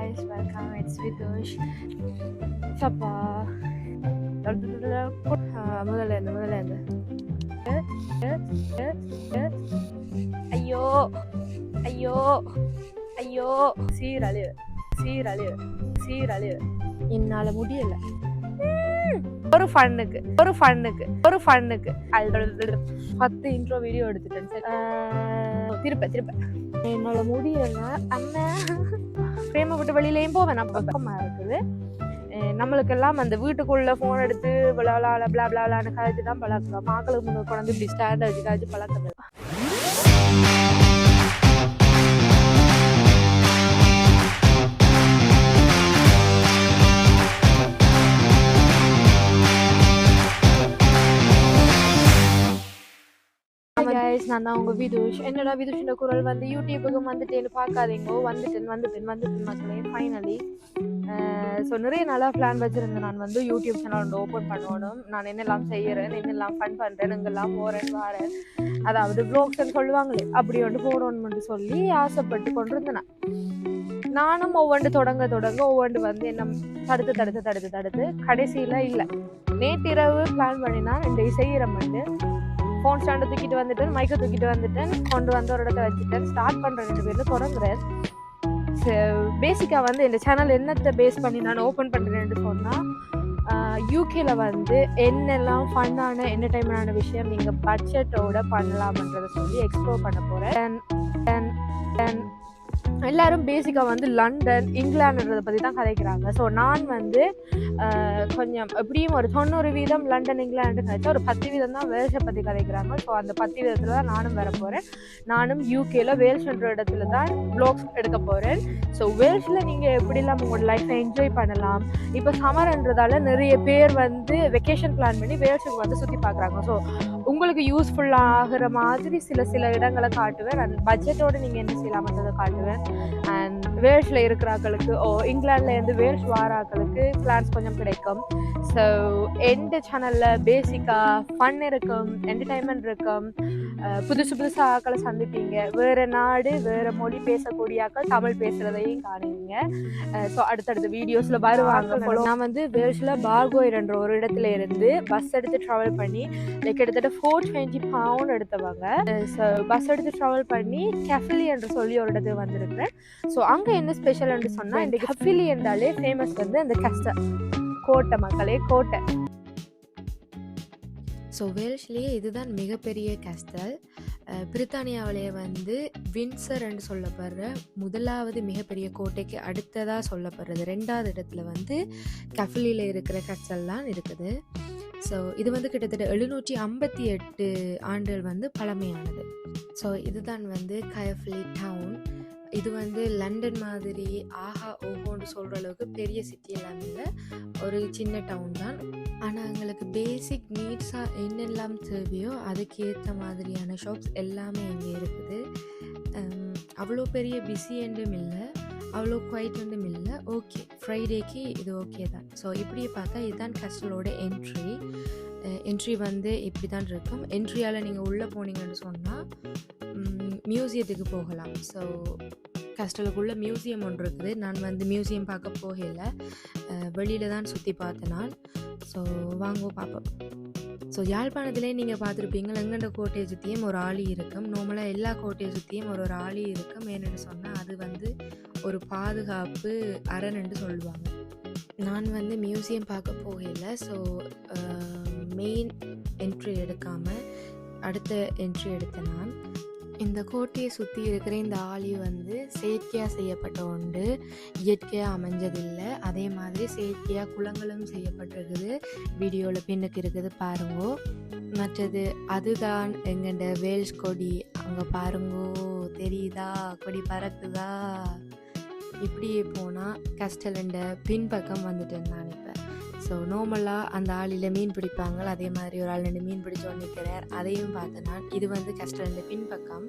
guys, welcome. It's Vidush. Chappa. முதல்ல ஐயோ ஐயோ ஐயோ சீரழிவு என்னால முடியல. ஒரு ஃபன்னுக்கு 10 இன்ட்ரோ வீடியோ எடுத்துட்டேன். திருப்ப என்னால முடியல. அண்ணன் பிரேம விட்டு வெளியிலையும் போவேன். நான் பக்கமா இருக்குது. நம்மளுக்கெல்லாம் அந்த வீட்டுக்குள்ள ஃபோன் எடுத்து விளான்னு கழிச்சு தான் பழக்கம். மக்களுக்கு முன்னாடி கொண்டு இப்படி ஸ்டாண்டை வச்சு கழிச்சு பழக்கம். நான் தான் உங்க விதுஷ். என்னடா விதுஷோட குரல் வந்து யூடியூபுக்கு வந்துட்டேன்னு பார்க்காதீங்கோ. வந்துட்டேன் ஃபைனலி. ஸோ நிறைய நாளாக பிளான் வச்சுருந்தேன். நான் வந்து யூடியூப் சேனல் ஒன்று ஓப்பன் பண்ணணும். நான் என்னெல்லாம் செய்கிறேன், என்னெல்லாம் ஃபன் பண்ணுறேன், இங்கெல்லாம் போகிறேன் வாரேன், அதாவது வ்ளாக்ஸ்ன்னு சொல்லுவாங்களே அப்படி ஒன்று போடணும்னு சொல்லி ஆசைப்பட்டு கொண்டிருந்தேன். நானும் ஒவ்வொன்று தொடங்க ஒவ்வொன்று வந்து என்ன தடுத்து கடைசியில் இல்லை. நேற்றிரவு பிளான் பண்ணினா இந்த செய்கிறேன். ஃபோன் ஸ்டாண்டை தூக்கிட்டு வந்துட்டேன், மைக்கை தூக்கிட்டு வந்துட்டேன், கொண்டு வந்து ஒரு இடத்த வச்சுட்டேன். ஸ்டார்ட் பண்ணுறேன் 2 பேர்ல தொடங்குறேன். பேசிக்காக வந்து இந்த சேனல் என்னத்தை பேஸ் பண்ணி நான் ஓப்பன் பண்ணுறேன்னு சொன்னால், யூகேல வந்து என்னெல்லாம் ஃபன்னான என்டர்டைன்மெண்டான விஷயம் நீங்கள் பட்ஜெட்டோட பண்ணலாம்ன்றதை சொல்லி எக்ஸ்ப்ளோர் பண்ண போகிறேன். எல்லாரும் பேசிக்காக வந்து லண்டன், இங்கிலாண்டுன்றதை பற்றி தான் கதைக்கிறாங்க. ஸோ நான் வந்து கொஞ்சம் எப்படியும் ஒரு 90% லண்டன், இங்கிலாண்டு கதைச்சா ஒரு 10% தான் வேல்ஸை பற்றி கதைக்கிறாங்க. ஸோ அந்த 10% தான் நானும் வர போகிறேன். நானும் யூகேல வேல்ஸ்ன்ற இடத்துல தான் வ்ளாக்ஸ் எடுக்க போகிறேன். ஸோ வேல்ஸில் நீங்கள் எப்படிலாம் உங்களோட லைஃப்பை என்ஜாய் பண்ணலாம். இப்போ சம்மர்ன்றதால நிறைய பேர் வந்து வெக்கேஷன் பிளான் பண்ணி வேல்ஸுக்கு வந்து சுற்றி பார்க்குறாங்க. ஸோ உங்களுக்கு யூஸ்ஃபுல்லாகிற மாதிரி சில இடங்களை காட்டுவேன். அந்த பட்ஜெட்டோடு நீங்கள் என்ன செய்யலாம்ன்றதை காட்டுவேன். அண்ட் வேல்ஸில் இருக்கிறாக்களுக்கு இங்கிலாந்துலேருந்து வேல்ஸ் வாராக்களுக்கு பிளான்ஸ் கொஞ்சம் கிடைக்கும். ஸோ எந்த சேனலில் பேசிக்காக ஃபன் இருக்கும், என்டர்டைன்மெண்ட் இருக்கும், புதுசு ஆக்களை சந்திப்பீங்க. வேறு நாடு, வேறு மொழி பேசக்கூடிய ஆக்கள் தமிழ் பேசுகிறதையும் காணுவீங்க. ஸோ அடுத்தடுத்த வீடியோஸில் வருவாங்க. நான் வந்து வேல்ஸில் பார்கோயிர் என்ற ஒரு இடத்துல இருந்து பஸ் எடுத்து ட்ராவல் பண்ணி கிட்டத்தட்ட 420 pound எடுத்தவங்க. ஸோ பஸ் எடுத்து ட்ராவல் பண்ணி கெஃபிலி என்று சொல்லி ஒரு இடத்துக்கு வந்திருக்கிறேன். ஸோ அங்கே என்ன ஸ்பெஷல்னு சொன்னால், இந்த கெஃபிலி என்றாலே ஃபேமஸ் வந்து இந்த கஸ்டர் கோட்டை, மக்களே கோட்டை. ஸோ வேல்ஸ்லேயே இதுதான் மிகப்பெரிய கேஸ்டல். பிரித்தானியாவிலேயே வந்து வின்சர் என்று சொல்லப்படுற முதலாவது மிகப்பெரிய கோட்டைக்கு அடுத்ததாக சொல்லப்படுறது 2வது இடத்துல வந்து கெஃபிலியில் இருக்கிற கேஸ்டல் தான் இருக்குது. ஸோ இது வந்து கிட்டத்தட்ட 758 ஆண்டுகள் வந்து பழமையானது. ஸோ இதுதான் வந்து கெஃபிலி டவுன். இது வந்து லண்டன் மாதிரி ஆஹா ஓஹோன்னு சொல்கிற அளவுக்கு பெரிய சிட்டி எல்லாம் இல்லை, ஒரு சின்ன டவுன் தான். ஆனால் எங்களுக்கு பேசிக் நீட்ஸாக என்னெல்லாம் தேவையோ அதுக்கேற்ற மாதிரியான ஷாப்ஸ் எல்லாமே இங்கே இருக்குது. அவ்வளோ பெரிய பிஸி என்றும் இல்லை, அவ்வளோ குவைட் என்றும் இல்லை. ஓகே, ஃப்ரைடேக்கு இது ஓகே தான். ஸோ இப்படியே பார்த்தா இதுதான் கஸ்டலோட என்ட்ரி வந்து இப்படி தான் இருக்கும். என்ட்ரியால் நீங்கள் உள்ளே போனீங்கன்னு சொன்னால் மியூசியத்துக்கு போகலாம். ஸோ கஸ்டலுக்குள்ளே மியூசியம் ஒன்று இருக்குது. நான் வந்து மியூசியம் பார்க்க போகலை, வெளியில் தான் சுற்றி பார்த்தேன் நான். ஸோ வாங்க பார்ப்போம். ஸோ யாழ்ப்பாணத்திலே நீங்கள் பார்த்துருப்பீங்க, எங்கண்ட கோட்டையை சுற்றியும் ஒரு ஆளி இருக்கும். நார்மலாக எல்லா கோட்டையை சுற்றியும் ஒரு ஆளி இருக்கும். ஏன்னு சொன்னால் அது வந்து ஒரு பாதுகாப்பு அரண்ன்னு சொல்லுவாங்க. நான் வந்து மியூசியம் பார்க்க போகலை. ஸோ மெயின் என்ட்ரி எடுக்காமல் அடுத்த என்ட்ரி எடுத்தேன் நான். இந்த கோட்டையை சுற்றி இருக்கிற இந்த ஆலி வந்து செயற்கையாக செய்யப்பட்ட ஒன்று, இயற்கையாக அமைஞ்சதில்லை. அதே மாதிரி செயற்கையாக குளங்களும் செய்யப்பட்டிருக்குது. வீடியோவில் பின்னுக்கு இருக்குது பாருங்கோ. மற்றது அதுதான் எங்கண்ட வேல்ஸ் கொடி. அங்கே பாருங்கோ, தெரியுதா கொடி பறக்குதா? இப்படியே போனால் கஸ்டலண்ட பின்பக்கம் வந்துட்டேன் நான் இப்போ. ஸோ நார்மலாக அந்த ஆளில் மீன் பிடிப்பாங்க, அதே மாதிரி ஒரு ஆள் 2 மீன் பிடிச்ச நிற்கிறார், அதையும் பார்த்தேன் நான். இது வந்து கஸ்டலண்ட பின்பக்கம்.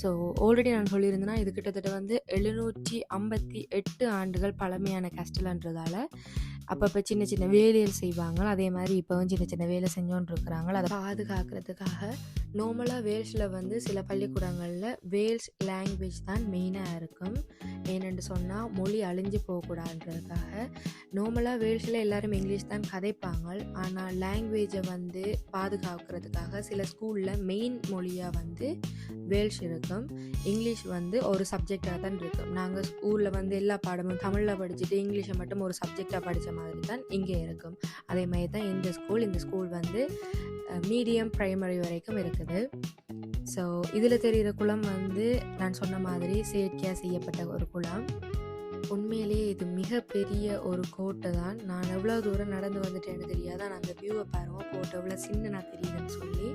ஸோ ஆல்ரெடி நான் சொல்லியிருந்தேன்னா இது கிட்டத்தட்ட வந்து 758 ஆண்டுகள் பழமையான கஸ்டல்ன்றதால அப்பப்போ சின்ன சின்ன வேலைகள் செய்வாங்க. அதே மாதிரி இப்போவும் சின்ன சின்ன வேலை செஞ்சோன்னு இருக்கிறாங்க. அதை பாதுகாக்கிறதுக்காக நார்மலாக வேல்ஸில் வந்து சில பள்ளிக்கூடங்களில் வேல்ஸ் லாங்குவேஜ் தான் மெயினாக இருக்கும். ஏனென்று சொன்னால் மொழி அழிஞ்சு போகக்கூடாதுன்றதுக்காக. நார்மலாக வேல்ஸில் எல்லாரும் இங்கிலீஷ் தான் கதைப்பாங்க. ஆனால் லாங்குவேஜை வந்து பாதுகாக்கிறதுக்காக சில ஸ்கூலில் மெயின் மொழியாக வந்து வேல்ஸ் இருக்கும். இங்கிலீஷ் வந்து ஒரு சப்ஜெக்டாக தான் இருக்கும். நாங்கள் ஸ்கூலில் வந்து எல்லா பாடமும் தமிழில் படிச்சுட்டு இங்கிலீஷை மட்டும் ஒரு சப்ஜெக்டாக படித்த மாதிரி தான் இங்கே இருக்கும். அதே மாதிரி தான் இந்த ஸ்கூல் வந்து மீடியம் பிரைமரி வரைக்கும் இருக்குது. ஸோ இதில் தெரிகிற குளம் வந்து நான் சொன்ன மாதிரி செயற்கையாக செய்யப்பட்ட ஒரு குளம். உண்மையிலேயே இது மிகப்பெரிய ஒரு கோட்டை தான். நான் எவ்வளோ தூரம் நடந்து வந்துட்டேன்னு தெரியாது. நான் அந்த வியூவை பாருங்கள், கோட்டை எவ்வளோ சின்னனா தெரியுதுன்னு சொல்லி.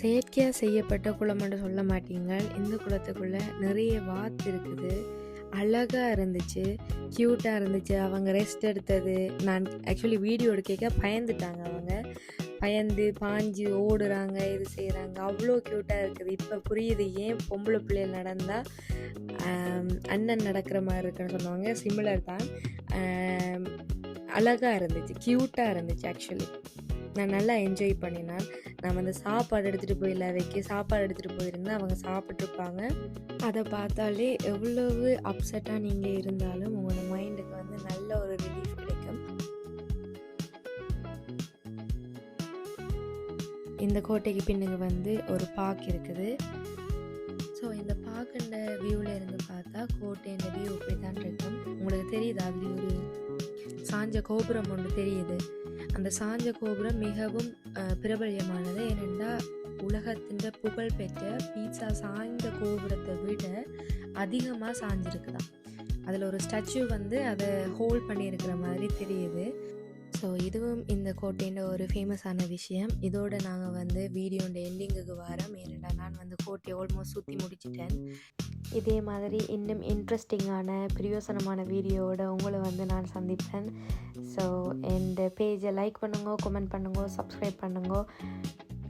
செயற்கையாக செய்யப்பட்ட குளம்னு சொல்ல மாட்டீங்க. இந்த குளத்துக்குள்ளே நிறைய வாத்து இருக்குது. அழகாக இருந்துச்சு, க்யூட்டாக இருந்துச்சு. அவங்க ரெஸ்ட் எடுத்தது நான் ஆக்சுவலி வீடியோ எடுக்க பயந்துட்டாங்க. அவங்க பயந்து பாஞ்சு ஓடுறாங்க, இது செய்கிறாங்க. அவ்வளோ க்யூட்டாக இருக்குது. இப்போ புரியுது ஏன் பொம்பளை பிள்ளைகள் நடந்தால் அண்ணன் நடக்கிற மாதிரி இருக்குன்னு சொன்னாங்க. சிமிலர் தான். அழகாக இருந்துச்சு, க்யூட்டாக இருந்துச்சு. ஆக்சுவலி நான் நல்லா என்ஜாய் பண்ணினேன். நான் வந்து சாப்பாடு எடுத்துகிட்டு போயிருந்தேன். அவங்க சாப்பிட்ருப்பாங்க. அதை பார்த்தாலே எவ்வளவு அப்செட்டாக நீங்கள் இருந்தாலும் உங்களோட மைண்டுக்கு வந்து நல்ல ஒரு ரிலீஃப் கிடைக்கும். இந்த கோட்டைக்கு பின்னுக்கு வந்து ஒரு பார்க் இருக்குது. ஸோ இந்த பார்க்குன்ற வியூவில் இருந்து பார்த்தா கோட்டைன்ற வியூ இப்படி தான் இருக்கும். உங்களுக்கு தெரியுது, அதில் ஒரு சாஞ்ச கோபுரம் ஒன்று தெரியுது. அந்த சாஞ்ச கோபுரம் மிகவும் பிரபல்யமானது. ஏனென்றா உலகத்தின் புகழ் பெற்ற பீட்சா சாய்ந்த கோபுரத்தை விட அதிகமாக சாஞ்சிருக்குதான். அதில் ஒரு ஸ்டாச்சு வந்து அதை ஹோல்ட் பண்ணியிருக்கிற மாதிரி தெரியுது. ஸோ இதுவும் இந்த கோட்டைன்ற ஒரு ஃபேமஸான விஷயம். இதோடு நாங்கள் வந்து வீடியோட எண்டிங்குக்கு வரோம். ஏனெண்டா நான் வந்து கோட்டையை ஆல்மோஸ்ட் சுற்றி முடிச்சிட்டேன். இதே மாதிரி இன்னும் இன்ட்ரெஸ்டிங்கான பிரயோசனமான வீடியோவோட உங்களை வந்து நான் சந்திப்பேன். ஸோ இந்த பேஜை லைக் பண்ணுங்க, கமெண்ட் பண்ணுங்க, சப்ஸ்கிரைப் பண்ணுங்க.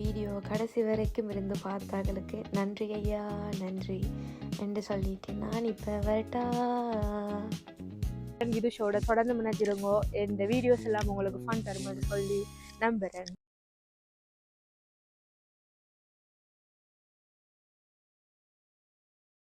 வீடியோ கடைசி வரைக்கும் இருந்து பார்த்தாங்களுக்கு நன்றி ஐயா, நன்றி என்று சொல்லிட்டு நான் இப்போ வரட்டா. இது ஷோட தொடர்ந்து முன்னாடிருங்கோ. இந்த வீடியோஸ் எல்லாம் உங்களுக்கு ஃபன் தரும்போது சொல்லி நம்புகிறேன்.